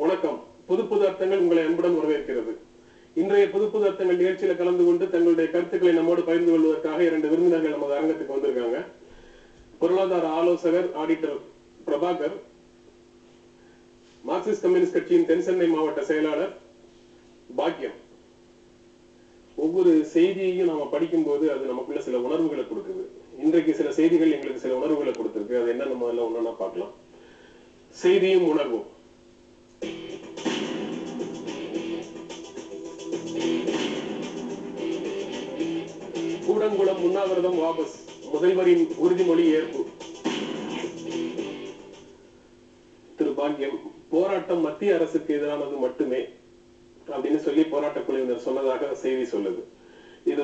வணக்கம். புது புது அர்த்தங்கள் உங்களை அன்புடன் வரவேற்கிறது. இன்றைய புது புது அர்த்தங்கள் நிகழ்ச்சியில கலந்து கொண்டு தங்களுடைய கருத்துக்களை நம்மோடு பகிர்ந்து கொள்வதற்காக 2 விருந்தினர்கள் நமது அரங்கத்துக்கு வந்திருக்காங்க. பொருளாதார ஆலோசகர் ஆடிட்டர் பிரபாகர், மார்க்சிஸ்ட் கம்யூனிஸ்ட் கட்சியின் தென்சென்னை மாவட்ட செயலாளர் பாக்கியம். ஒவ்வொரு செய்தியையும் நாம படிக்கும் போது அது நமக்குள்ள சில உணர்வுகளை கொடுக்குது. இன்றைக்கு சில செய்திகள் எங்களுக்கு சில உணர்வுகளை கொடுத்திருக்கு. அது என்ன நம்ம ஒன்னா பார்க்கலாம். செய்தியும் உணர்வும். கூடங்குளம் உண்ணாவிரதம் வாபஸ், முதல்வரின் உறுதிமொழி ஏற்பு. திரு பாக்கியம், போராட்டம் மத்திய அரசுக்கு எதிரானது மட்டுமே அப்படின்னு சொல்லி போராட்ட குழுவினர் சொன்னதாக செய்தி சொல்லுது. இது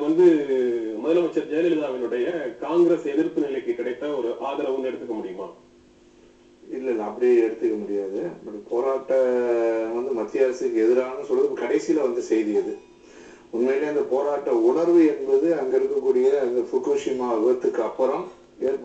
முதலமைச்சர் ஜெயலலிதாவினுடைய காங்கிரஸ் எதிர்ப்பு நிலைக்கு கிடைத்த ஒரு ஆதரவுன்னு எடுத்துக்க முடியுமா? இல்ல அப்படி எடுத்துக்க முடியாது. போராட்ட மத்திய அரசுக்கு எதிரான சொல்றது கடைசியில செய்தி. அது உண்மையிலே அந்த போராட்ட உணர்வு என்பது அங்க இருக்கக்கூடிய அந்த ஃபுகுஷிமா விபத்துக்கு அப்புறம்